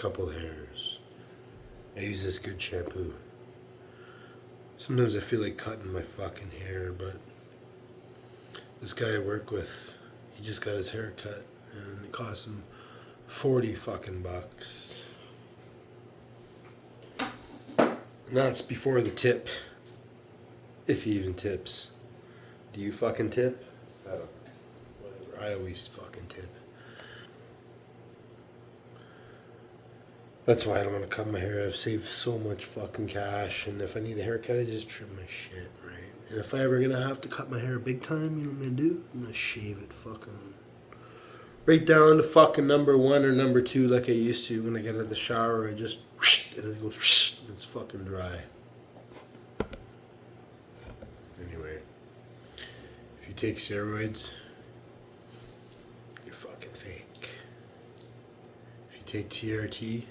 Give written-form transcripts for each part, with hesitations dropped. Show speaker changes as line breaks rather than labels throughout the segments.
couple hairs. I use this good shampoo. Sometimes I feel like cutting my fucking hair, but this guy I work with, he just got his hair cut and it cost him 40 fucking bucks. And that's before the tip. If he even tips. Do you fucking tip? I don't. Whatever. I always fucking tip. That's why I don't want to cut my hair. I've saved so much fucking cash, and if I need a haircut, I just trim my shit, right? And if I ever gonna have to cut my hair big time, you know what I'm gonna do? I'm gonna shave it fucking right down to fucking number 1 or number 2 like I used to. When I get out of the shower, I just and it goes and it's fucking dry. Anyway, if you take steroids, you're fucking fake. If you take TRT,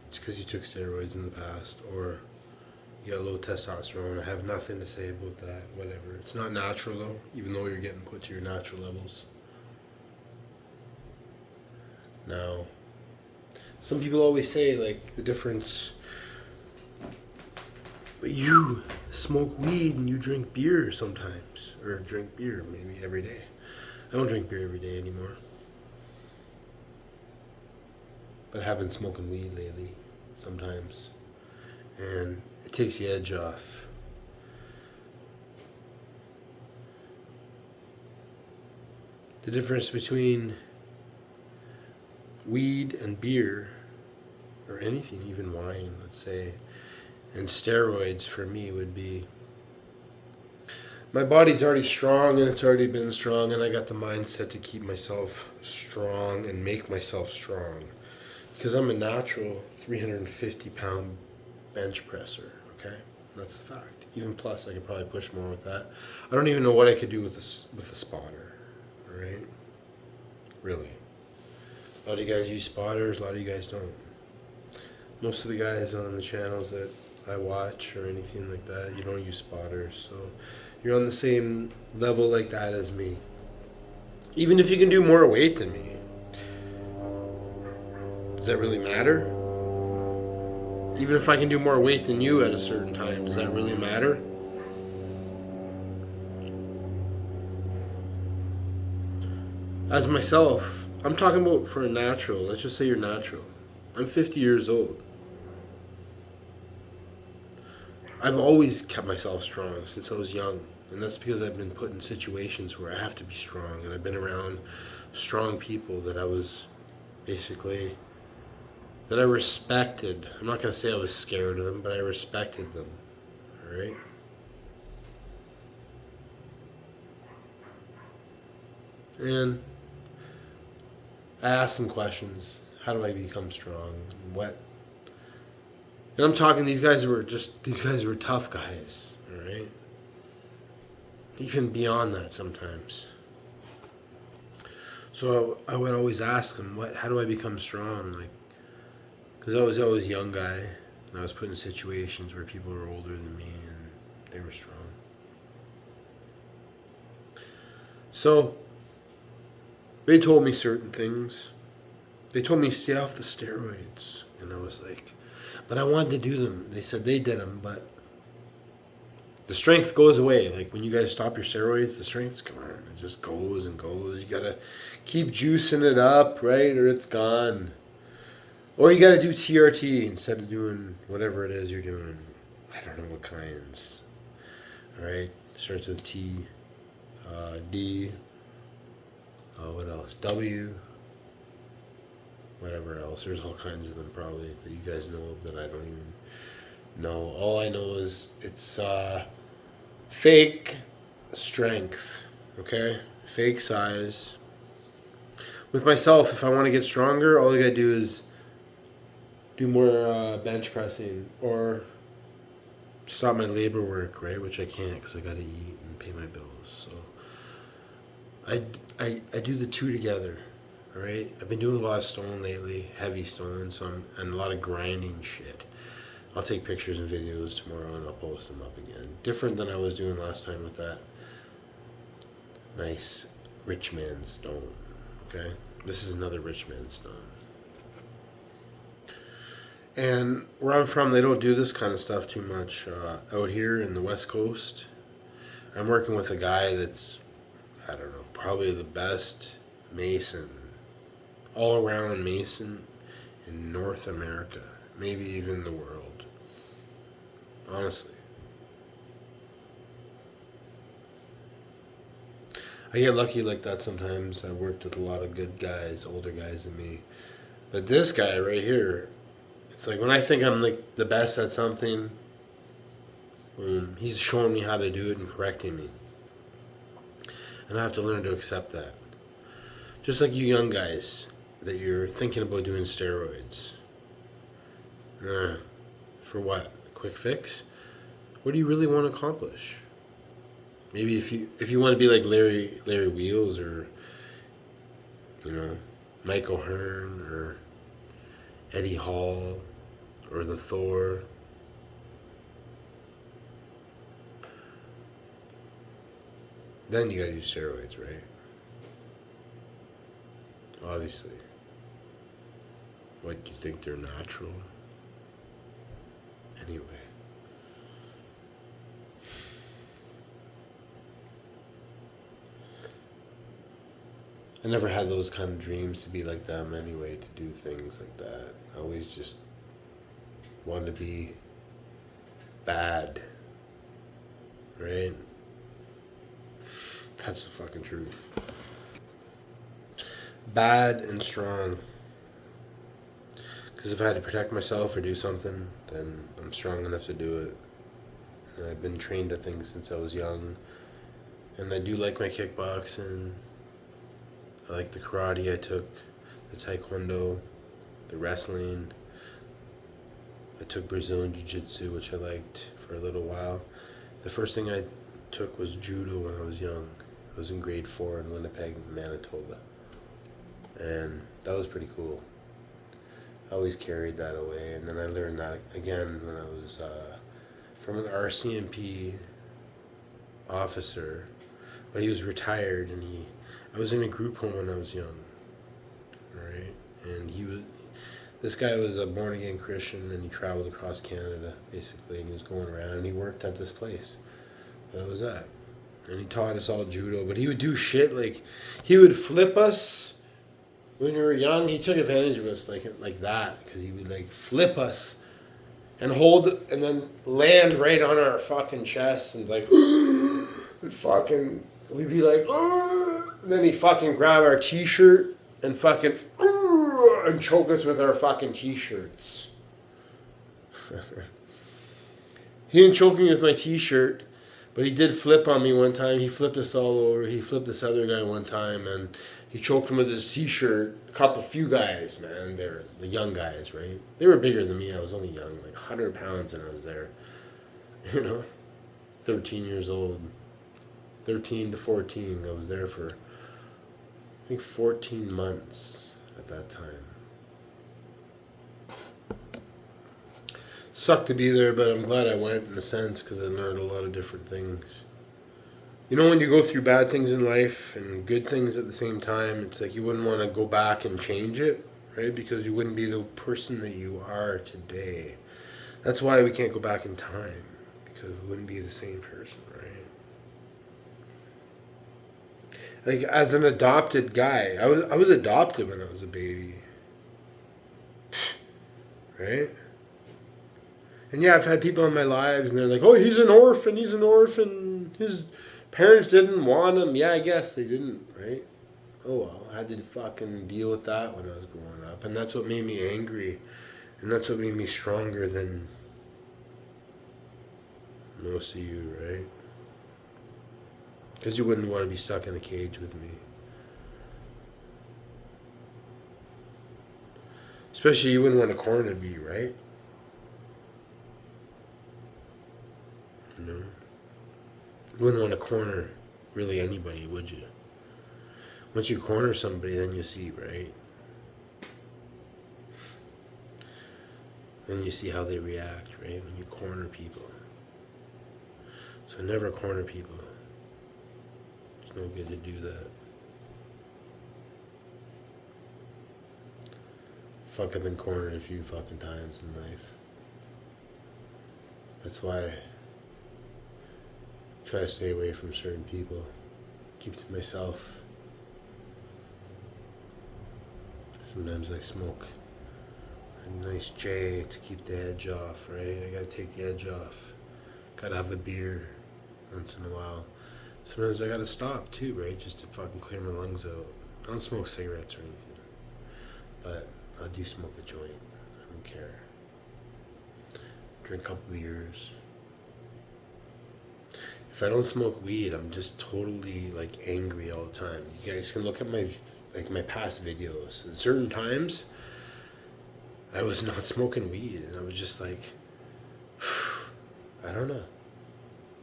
it's because you took steroids in the past, or you got low testosterone. I have nothing to say about that. Whatever. It's not natural though, even though you're getting put to your natural levels. Now, some people always say like the difference. But you smoke weed and you drink beer sometimes, or drink beer maybe every day. I don't drink beer every day anymore. But I have been smoking weed lately, sometimes. And it takes the edge off. The difference between weed and beer, or anything, even wine, let's say, and steroids for me would be, my body's already strong and it's already been strong, and I got the mindset to keep myself strong and make myself strong. Because I'm a natural 350 pound bench presser, okay? That's the fact. Even plus, I could probably push more with that. I don't even know what I could do with a spotter, all right? Really. A lot of you guys use spotters, a lot of you guys don't. Most of the guys on the channels that I watch or anything like that, you don't use spotters, so you're on the same level like that as me. Even if you can do more weight than me. Does that really matter? Even if I can do more weight than you at a certain time, does that really matter? As myself, I'm talking about for a natural. Let's just say you're natural. I'm 50 years old. I've always kept myself strong since I was young. And that's because I've been put in situations where I have to be strong. And I've been around strong people that I was basically, that I respected. I'm not going to say I was scared of them, but I respected them. All right? And I asked them questions. How do I become strong? What? And I'm talking, these guys were tough guys, all right? Even beyond that sometimes. So I would always ask them, how do I become strong? Like, because I was always a young guy, and I was put in situations where people were older than me, and they were strong. So they told me certain things. They told me stay off the steroids, and I was like, but I wanted to do them. They said they did them, but the strength goes away. Like when you guys stop your steroids, the strength's gone. It just goes and goes. You gotta keep juicing it up, right? Or it's gone. Or you gotta do TRT instead of doing whatever it is you're doing. I don't know what kinds. Alright? Starts with T, D, what else? W, whatever else. There's all kinds of them probably that you guys know of that I don't even know. All I know is it's fake strength, okay? Fake size. With myself, if I want to get stronger, all I gotta do is do more bench pressing or stop my labor work, right? Which I can't because I gotta eat and pay my bills. So I do the two together. All right, I've been doing a lot of stone lately, heavy stone, and a lot of grinding shit. I'll take pictures and videos tomorrow and I'll post them up again. Different than I was doing last time with that nice rich man stone. Okay, This is another rich man's stone. And where I'm from, they don't do this kind of stuff too much. Out here in the West Coast, I'm working with a guy that's, I don't know, probably the best mason, all around mason in North America, maybe even the world. Honestly. I get lucky like that sometimes. I worked with a lot of good guys, older guys than me. But this guy right here, it's like when I think I'm like the best at something, he's showing me how to do it and correcting me. And I have to learn to accept that. Just like you young guys that you're thinking about doing steroids. For what? A quick fix? What do you really want to accomplish? Maybe if you want to be like Larry Wheels or Mike O'Hearn or Eddie Hall or the Thor. Then you gotta use steroids, right? Obviously. What, do you think they're natural? Anyway. I never had those kind of dreams to be like them anyway, to do things like that. I always just wanted to be bad. Right? That's the fucking truth. Bad and strong. Because if I had to protect myself or do something, then I'm strong enough to do it. And I've been trained at things since I was young. And I do like my kickboxing. I like the karate I took, the taekwondo, the wrestling. I took Brazilian jiu-jitsu, which I liked for a little while. The first thing I took was judo when I was young. I was in grade 4 in Winnipeg, Manitoba. And that was pretty cool. I always carried that away. And then I learned that again when I was from an RCMP officer. But he was retired, and I was in a group home when I was young. Right? And this guy was a born-again Christian, and he traveled across Canada, basically, and he was going around, and he worked at this place that I was at. And he taught us all judo, but he would do shit like, he would flip us when we were young. He took advantage of us like that, because he would like flip us and hold, and then land right on our fucking chest, and like, we'd be like, and then he'd fucking grab our t-shirt and fucking, and choke us with our fucking t-shirts. He didn't choke me with my t-shirt, but he did flip on me one time. He flipped us all over. He flipped this other guy one time, and he choked him with his t-shirt. Few guys, man. They're the young guys, right? They were bigger than me. I was only young, like 100 pounds, and I was there. 13 years old. 13 to 14. I was there for, I think, 14 months at that time. Sucked to be there, but I'm glad I went in a sense, because I learned a lot of different things. When you go through bad things in life and good things at the same time, it's like you wouldn't want to go back and change it, right? Because you wouldn't be the person that you are today. That's why we can't go back in time, because we wouldn't be the same person, right? Like, as an adopted guy, I was adopted when I was a baby. Right? And yeah, I've had people in my lives, and they're like, oh, he's an orphan, his parents didn't want him. Yeah, I guess they didn't, right? Oh well, I had to fucking deal with that when I was growing up. And that's what made me angry. And that's what made me stronger than most of you, right? Because you wouldn't want to be stuck in a cage with me. Especially you wouldn't want to corner me, right? You wouldn't want to corner really anybody, would you? Once you corner somebody, then you see, right? Then you see how they react, right? When you corner people. So never corner people. It's no good to do that. fucking been cornered a few fucking times in life. That's why I try to stay away from certain people. Keep to myself. Sometimes I smoke a nice J to keep the edge off, right? I gotta take the edge off. Gotta have a beer once in a while. Sometimes I gotta stop too, right? Just to fucking clear my lungs out. I don't smoke cigarettes or anything, but I do smoke a joint. I don't care. Drink a couple beers. If I don't smoke weed, I'm just totally like angry all the time. You guys can look at my past videos. At certain times, I was not smoking weed, and I was just like, I don't know,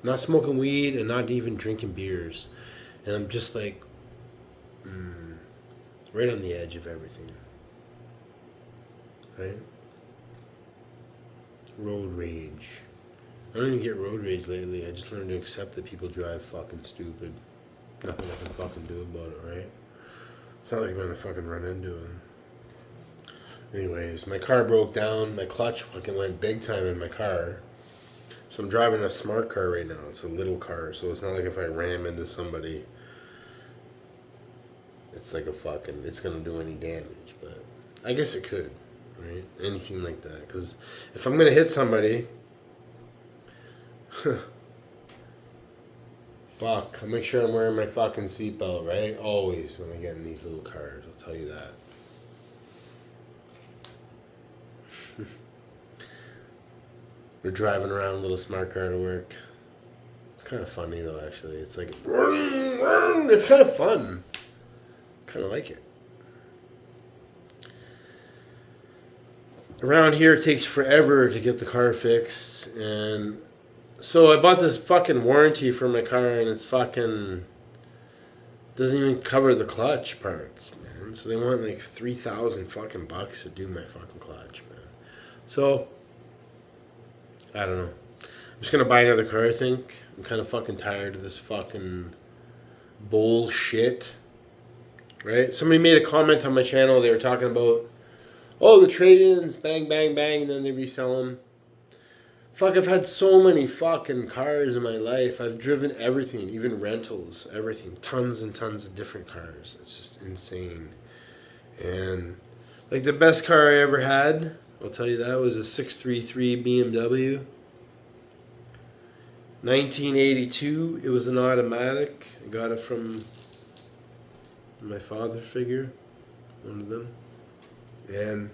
not smoking weed and not even drinking beers, and I'm just like, right on the edge of everything, right? Road rage. I don't even get road rage lately. I just learned to accept that people drive fucking stupid. Nothing I can fucking do about it, right? It's not like I'm gonna fucking run into him. Anyways, my car broke down. My clutch fucking went big time in my car. So I'm driving a smart car right now. It's a little car, so it's not like if I ram into somebody, it's like it's gonna do any damage. But I guess it could, right? Anything like that. Because if I'm gonna hit somebody, fuck, I'll make sure I'm wearing my fucking seatbelt, right? Always when I get in these little cars, I'll tell you that. We're driving around a little smart car to work. It's kind of funny though, actually. It's like, it's kind of fun. Kind of like it. Around here, it takes forever to get the car fixed, and so I bought this fucking warranty for my car, and it's fucking doesn't even cover the clutch parts, man. So they want like 3,000 fucking bucks to do my fucking clutch, man. So I don't know. I'm just gonna buy another car, I think. I'm kind of fucking tired of this fucking bullshit. Right? Somebody made a comment on my channel. They were talking about, oh, the trade-ins, bang, bang, bang, and then they resell them. Fuck, I've had so many fucking cars in my life. I've driven everything, even rentals, everything. Tons and tons of different cars. It's just insane. And like the best car I ever had, I'll tell you that, was a 633 BMW. 1982. It was an automatic. I got it from my father figure, one of them. And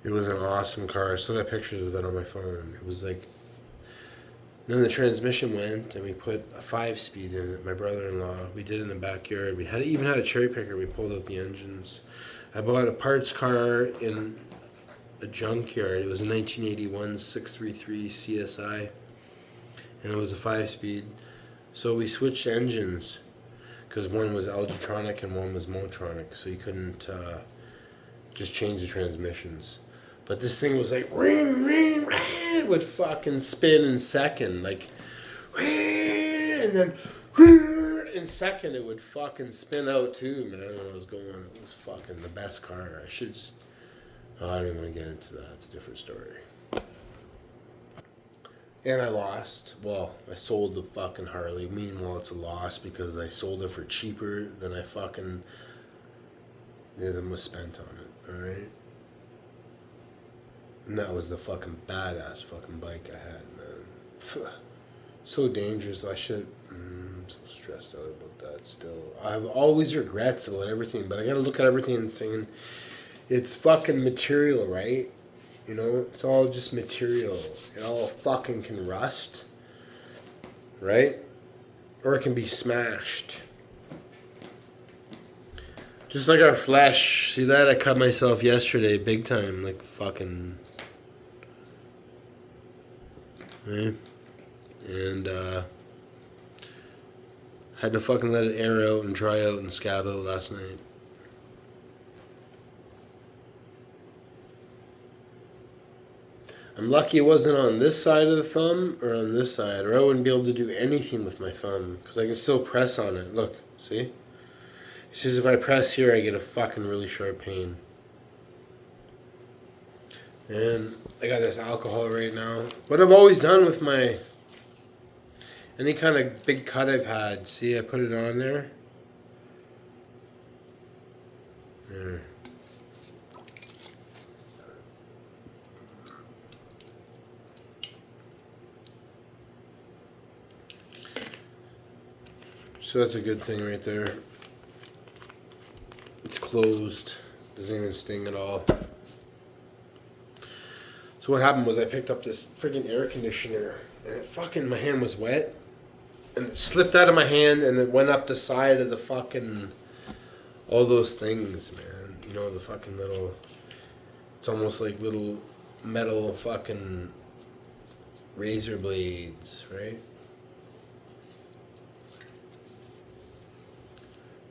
it was an awesome car. I still got pictures of it on my phone. It was like, then the transmission went, and we put a 5-speed in it. My brother-in-law, we did it in the backyard. We even had a cherry picker. We pulled out the engines. I bought a parts car in a junkyard. It was a 1981 633 CSI, and it was a 5-speed. So we switched engines because one was Algetronic and one was Motronic, so you couldn't just change the transmissions. But this thing was like, ring, ring, ring, it would fucking spin in second, like, ring, and then in second it would fucking spin out too, man, when I was going. It was fucking the best car. I should just, I don't even want to get into that. It's a different story. And I lost. Well, I sold the fucking Harley. Meanwhile, it's a loss because I sold it for cheaper than I fucking, than was spent on it, alright? And that was the fucking badass fucking bike I had, man. So dangerous. I should, I'm so stressed out about that still. I have always regrets about everything, but I gotta look at everything and saying, it's fucking material, right? You know, it's all just material. It all fucking can rust, right? Or it can be smashed. Just like our flesh. See that? I cut myself yesterday big time. Like fucking... Right? And had to fucking let it air out and dry out and scab out last night. I'm lucky it wasn't on this side of the thumb or on this side, or I wouldn't be able to do anything with my thumb because I can still press on it. Look, see? It says if I press here, I get a fucking really sharp pain. And I got this alcohol right now. What I've always done with my any kind of big cut I've had, see, I put it on there. There. So that's a good thing right there. It's closed. Doesn't even sting at all. So what happened was I picked up this freaking air conditioner and it fucking, my hand was wet. And it slipped out of my hand and it went up the side of the fucking, all those things, man. You know, the fucking little, it's almost like little metal fucking razor blades, right?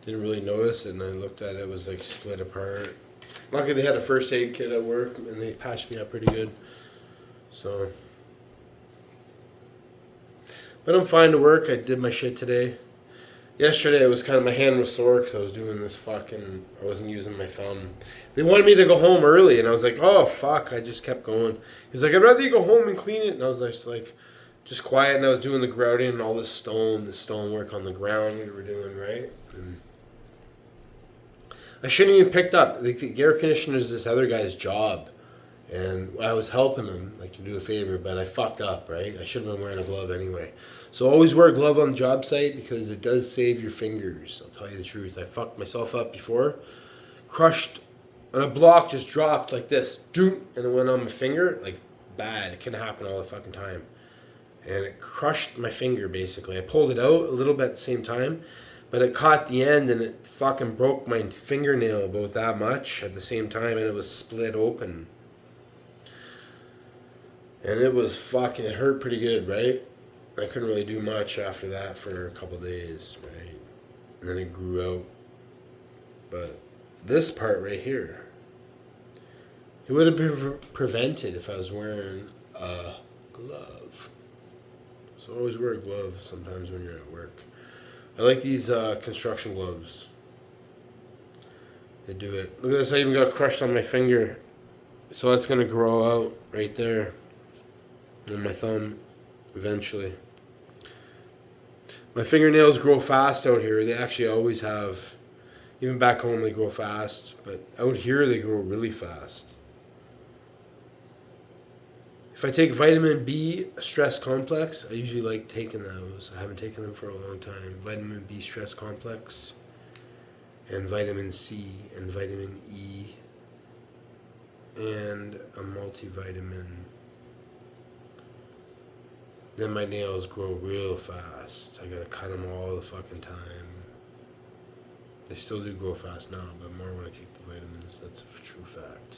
Didn't really notice it, and I looked at it, it was like split apart. Luckily they had a first aid kit at work and they patched me up pretty good. So, but I'm fine to work. I did my shit today. Yesterday it was kind of, my hand was sore because I was doing this fucking, I wasn't using my thumb. They wanted me to go home early and I was like, oh fuck, I just kept going. He's like, I'd rather you go home and clean it. And I was just like, just quiet, and I was doing the grouting and all this stone work on the ground we were doing, right? And I shouldn't even picked up. The air conditioner is this other guy's job. And I was helping him, like, to do a favor, but I fucked up, right? I should have been wearing a glove anyway. So always wear a glove on the job site because it does save your fingers. I'll tell you the truth. I fucked myself up before. Crushed, and a block just dropped like this. Doom, and it went on my finger. Like, bad. It can happen all the fucking time. And it crushed my finger, basically. I pulled it out a little bit at the same time, but it caught the end and it fucking broke my fingernail about that much at the same time, and it was split open. And it was fucking, it hurt pretty good, right? I couldn't really do much after that for a couple days, right? And then it grew out. But this part right here, it would have been prevented if I was wearing a glove. So always wear a glove sometimes when you're at work. I like these construction gloves. They do it. Look at this, I even got crushed on my finger. So that's going to grow out right there. On my thumb, eventually. My fingernails grow fast out here. They actually always have. Even back home they grow fast, but out here they grow really fast. If I take vitamin B stress complex, I usually like taking those. I haven't taken them for a long time. Vitamin B stress complex, and vitamin C, and vitamin E, and a multivitamin. Then my nails grow real fast. I gotta cut them all the fucking time. They still do grow fast now, but more when I take the vitamins. That's a true fact.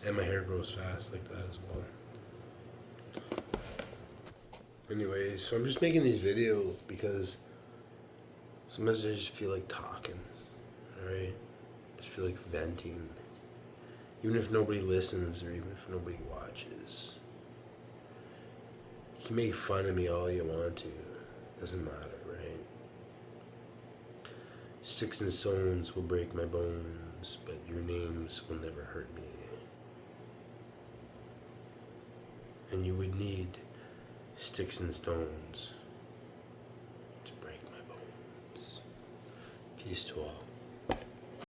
And my hair grows fast like that as well. Anyways, so I'm just making these videos because sometimes I just feel like talking. Alright? I just feel like venting. Even if nobody listens or even if nobody watches. You can make fun of me all you want to. Doesn't matter, right? Sticks and stones will break my bones, but your names will never hurt me. And you would need sticks and stones to break my bones. Peace to all.